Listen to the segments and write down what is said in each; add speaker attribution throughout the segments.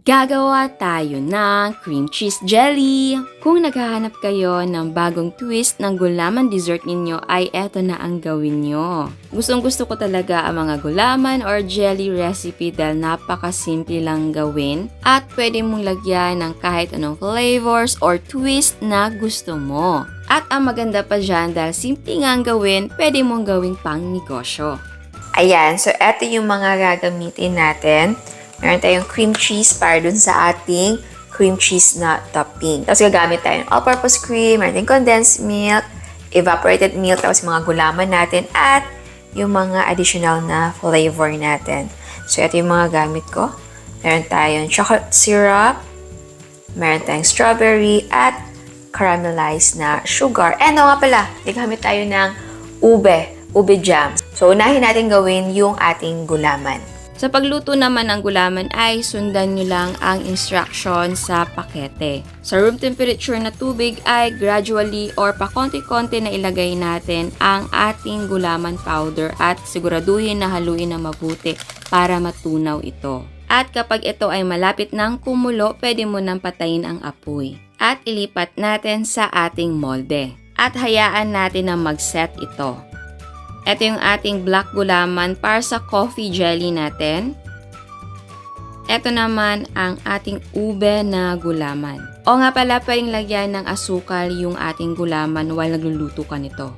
Speaker 1: Gagawa tayo ng cream cheese jelly! Kung naghahanap kayo ng bagong twist ng gulaman dessert ninyo ay eto na ang gawin nyo. Gustong-gusto ko talaga ang mga gulaman or jelly recipe dahil napakasimple lang gawin at pwede mong lagyan ng kahit anong flavors or twist na gusto mo. At ang maganda pa dyan dahil simple nga ang gawin, pwede mong gawing pang negosyo.
Speaker 2: Ayan, so eto yung mga gagamitin natin. Meron tayong cream cheese para dun sa ating cream cheese na topping. Tapos gagamit tayo ng all-purpose cream, meron tayong condensed milk, evaporated milk, tapos mga gulaman natin, at yung mga additional na flavor natin. So ito yung mga gamit ko. Meron tayong chocolate syrup, meron tayong strawberry, at caramelized na sugar. And nga pala, gagamit tayo ng ube jam. So unahin natin gawin yung ating gulaman.
Speaker 1: Sa pagluto naman ng gulaman ay sundan nyo lang ang instruction sa pakete. Sa room temperature na tubig ay gradually or pakonti-konti na ilagay natin ang ating gulaman powder at siguraduhin na haluin na mabuti para matunaw ito. At kapag ito ay malapit ng kumulo, pwede mo nang patayin ang apoy. At ilipat natin sa ating molde. At hayaan natin na mag-set ito. Ito yung ating black gulaman para sa coffee jelly natin. Ito naman ang ating ube na gulaman. O nga pala, pwedeng lagyan ng asukal yung ating gulaman while nagluluto ka nito.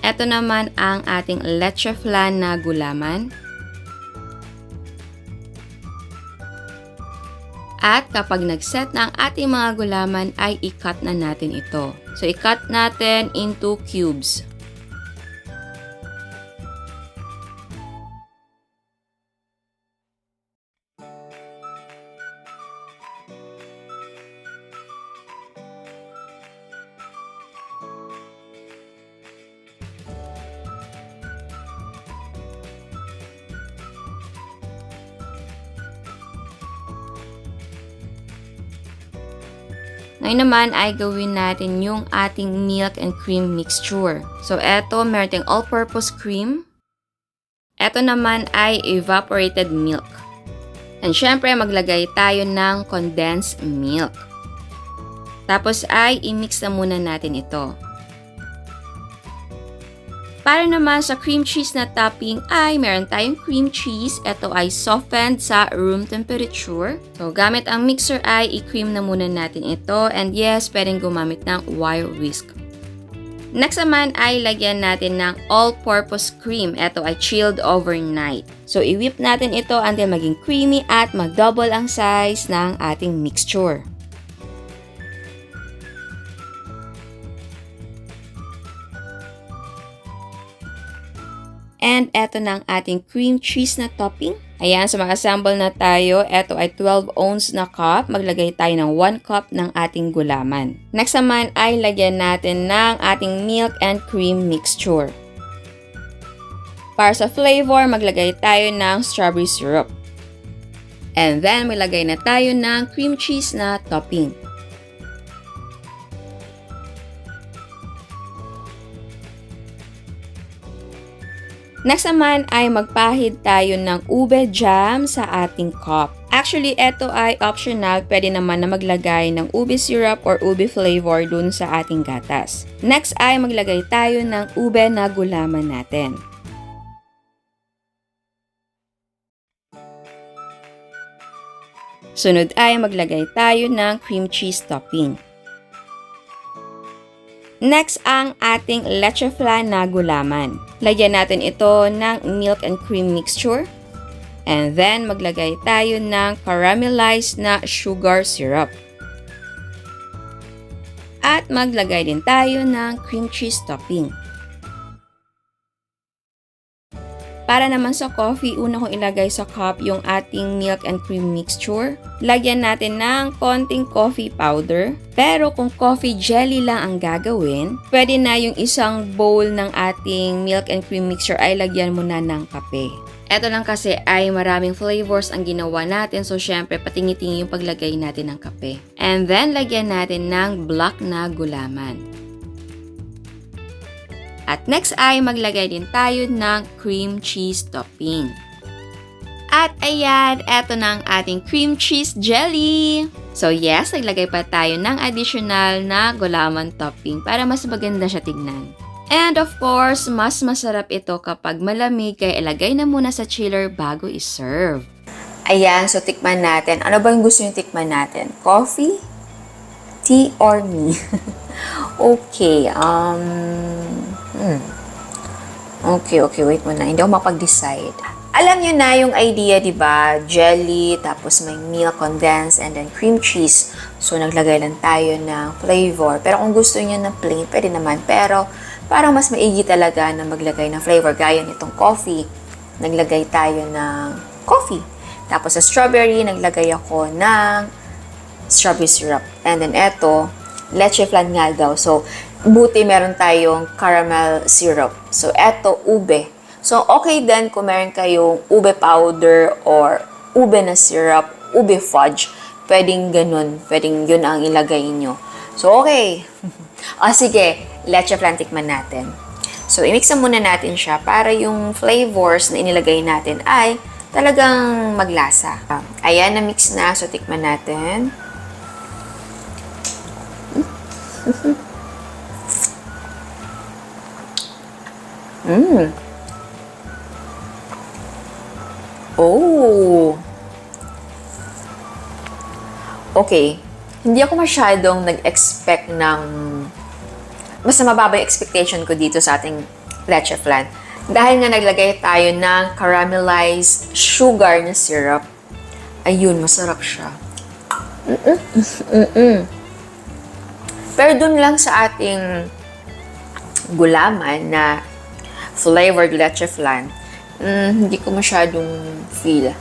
Speaker 1: Ito naman ang ating leche flan na gulaman. At kapag nag-set na ang ating mga gulaman ay i-cut na natin ito. So i-cut natin into cubes. Ngayon naman ay gawin natin yung ating milk and cream mixture. So eto, meron tayong all-purpose cream. Eto naman ay evaporated milk. And syempre, maglagay tayo ng condensed milk. Tapos ay i-mix na muna natin ito. Para naman sa cream cheese na topping ay meron tayong cream cheese. Ito ay softened sa room temperature. So gamit ang mixer ay i-cream na muna natin ito. And yes, pwedeng gumamit ng wire whisk. Next naman ay lagyan natin ng all-purpose cream. Ito ay chilled overnight. So i-whip natin ito until maging creamy at mag-double ang size ng ating mixture. And eto na ang ating cream cheese na topping. Ayan, so mag-assemble na tayo. Eto ay 12 ounce na cup. Maglagay tayo ng 1 cup ng ating gulaman. Next naman ay lagyan natin ng ating milk and cream mixture. Para sa flavor, maglagay tayo ng strawberry syrup. And then, maglagay na tayo ng cream cheese na topping. Next naman ay magpahid tayo ng ube jam sa ating cup. Actually, ito ay optional. Pwede naman na maglagay ng ube syrup or ube flavor dun sa ating gatas. Next ay maglagay tayo ng ube na gulaman natin. Sunod ay maglagay tayo ng cream cheese topping. Next, ang ating leche flan na gulaman. Lagyan natin ito ng milk and cream mixture. And then, maglagay tayo ng caramelized na sugar syrup. At maglagay din tayo ng cream cheese topping. Para naman sa coffee, una kong ilagay sa cup yung ating milk and cream mixture. Lagyan natin ng konting coffee powder. Pero kung coffee jelly lang ang gagawin, pwede na yung isang bowl ng ating milk and cream mixture ay lagyan mo na ng kape. Ito lang kasi ay maraming flavors ang ginawa natin, so syempre patingi-tingi yung paglagay natin ng kape. And then lagyan natin ng black na gulaman. At next ay maglagay din tayo ng cream cheese topping. At ayan, eto na ang ating cream cheese jelly. So yes, naglagay pa tayo ng additional na gulaman topping para mas maganda siya tignan. And of course, mas masarap ito kapag malamig kaya ilagay na muna sa chiller bago iserve.
Speaker 2: Ayan, so tikman natin. Ano ba yung gusto yung tikman natin? Coffee? Tea or me? Okay, Okay, wait muna. Hindi ako mapag-decide. Alam nyo na yung idea, di ba? Jelly, tapos may milk, condensed, and then cream cheese. So, naglagay lang tayo ng flavor. Pero kung gusto nyo ng plain, pwede naman. Pero, parang mas maigi talaga na maglagay ng flavor. Gaya nitong coffee. Naglagay tayo ng coffee. Tapos, sa strawberry, naglagay ako ng strawberry syrup. And then, eto, leche flan nga daw. So, buti meron tayong caramel syrup. So, eto, ube. So, okay din kung meron kayong ube powder or ube na syrup, ube fudge. Pwedeng ganun. Pwedeng yun ang ilagay nyo. So, okay. Sige. Leche flan tikman natin. So, i-mix na muna natin siya para yung flavors na inilagay natin ay talagang maglasa. Ayan, na-mix na. So, tikman natin. Oh! Okay. Hindi ako masyadong nag-expect ng basta mababa yung expectation ko dito sa ating leche flan. Dahil nga naglagay tayo ng caramelized sugar na syrup. Ayun, masarap siya. Pero dun lang sa ating gulaman na flavored leche flan, hindi ko masyadong feel.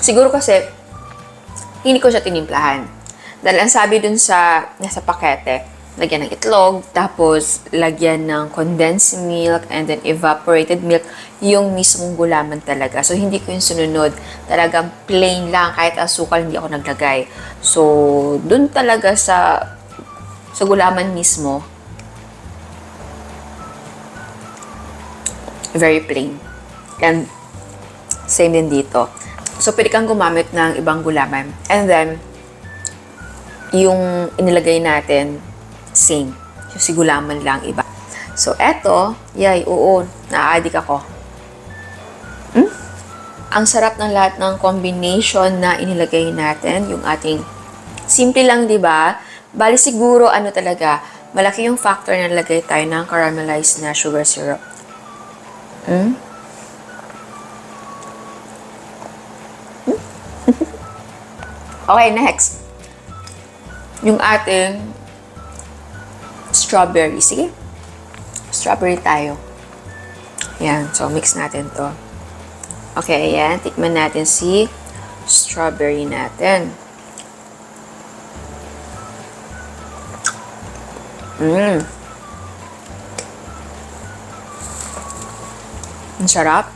Speaker 2: Siguro kasi, hindi ko siya tinimplahan. Dahil ang sabi dun sa nasa pakete, lagyan ng itlog, tapos lagyan ng condensed milk, and then evaporated milk, yung mismong gulaman talaga. So, hindi ko yung sununod. Talagang plain lang, kahit asukal, hindi ako naglagay. So, dun talaga sa gulaman mismo, very plain. And same din dito. So, pwede kang gumamit ng ibang gulaman. And then, yung inilagay natin, same. Yung si gulaman lang iba. So, eto, yay, oo, na-addict ako. Ang sarap ng lahat ng combination na inilagay natin, yung ating simple lang, di ba? Bali siguro, ano talaga, malaki yung factor na nalagay tayo ng caramelized na sugar syrup. Okay, next. Yung ating strawberry. Sige. Strawberry tayo. Yan. So, mix natin to. Okay, ayan. Tikman natin si strawberry natin. Ang sarap.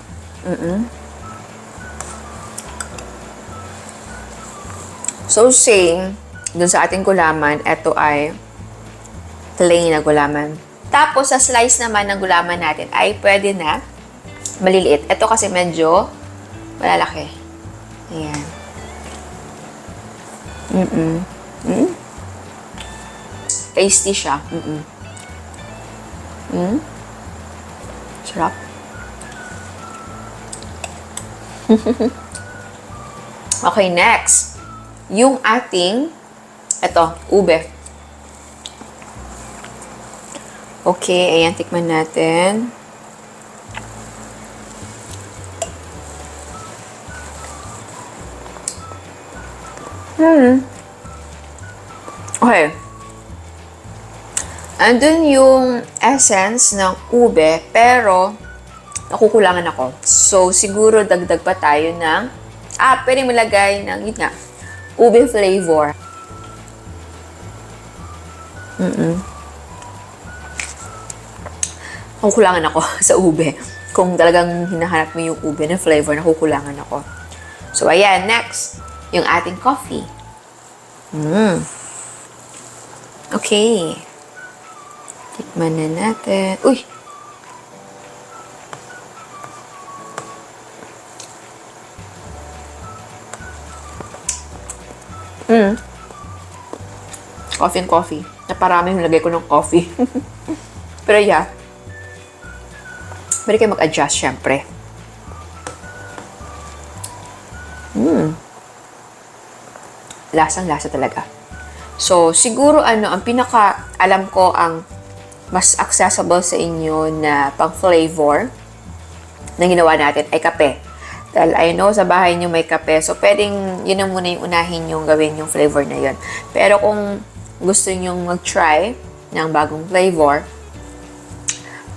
Speaker 2: So, same. Dun sa ating gulaman, ito ay plain na gulaman. Tapos, sa slice naman ng gulaman natin ay pwede na maliliit. Ito kasi medyo malalaki. Ayan. Tasty siya. Sarap. Okay, next. Yung ating, ube. Okay, ayan, tikman natin. Okay. Andun yung essence ng ube, pero nakukulangan ako. So, siguro dagdag pa tayo ng, pwede malagay ng, yun nga, ube flavor. Nakukulangan ako sa ube. Kung talagang hinahanap mo yung ube na flavor, nakukulangan ako. So, ayan, next, yung ating coffee. Okay. Tikman na natin. Uy! Coffee and coffee. Naparami yung lagay ko ng coffee. Pero yeah. Pwede kayo mag-adjust, syempre. Lasang-lasa talaga. So, siguro ang pinaka-alam ko ang mas accessible sa inyo na pang-flavor na ginawa natin ay kape. Dahil I know sa bahay nyo may kape, so pwedeng yun na muna yung unahin yung gawin yung flavor na yun. Pero kung gusto nyo mag-try ng bagong flavor,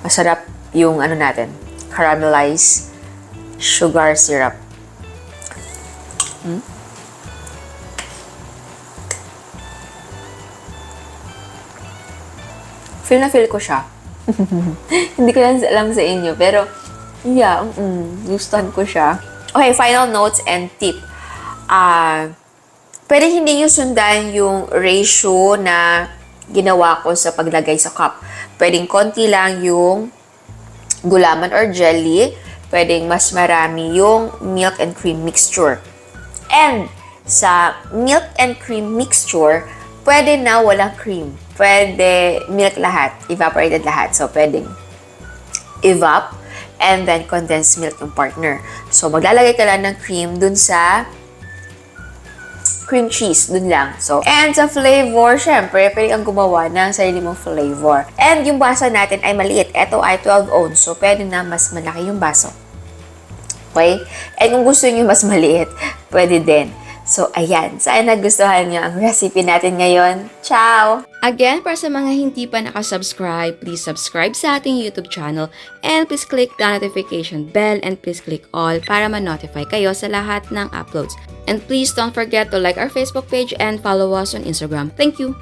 Speaker 2: masarap yung natin, caramelized sugar syrup. Feel na feel ko siya. Hindi ko lang alam sa inyo, pero yeah, gustuhan ko siya. Okay, final notes and tip. Pwede hindi nyo sundan yung ratio na ginawa ko sa paglagay sa cup. Pwedeng konti lang yung gulaman or jelly. Pwedeng mas marami yung milk and cream mixture. And sa milk and cream mixture, pwede na walang cream. Pwede milk lahat, evaporated lahat. So, pwedeng evap and then condensed milk yung partner. So, maglalagay ka lang ng cream dun sa cream cheese, dun lang. So, and sa flavor, syempre, pwede kang gumawa ng sarili mong flavor. And yung baso natin ay maliit. Ito ay 12 ounce. So, pwede na mas malaki yung baso. Okay? And kung gusto nyo mas maliit, pwede din. So, ayan. Sana nagustuhan nyo ang recipe natin ngayon. Ciao!
Speaker 1: Again, para sa mga hindi pa nakasubscribe, please subscribe sa ating YouTube channel and please click the notification bell and please click all para ma-notify kayo sa lahat ng uploads. And please don't forget to like our Facebook page and follow us on Instagram. Thank you!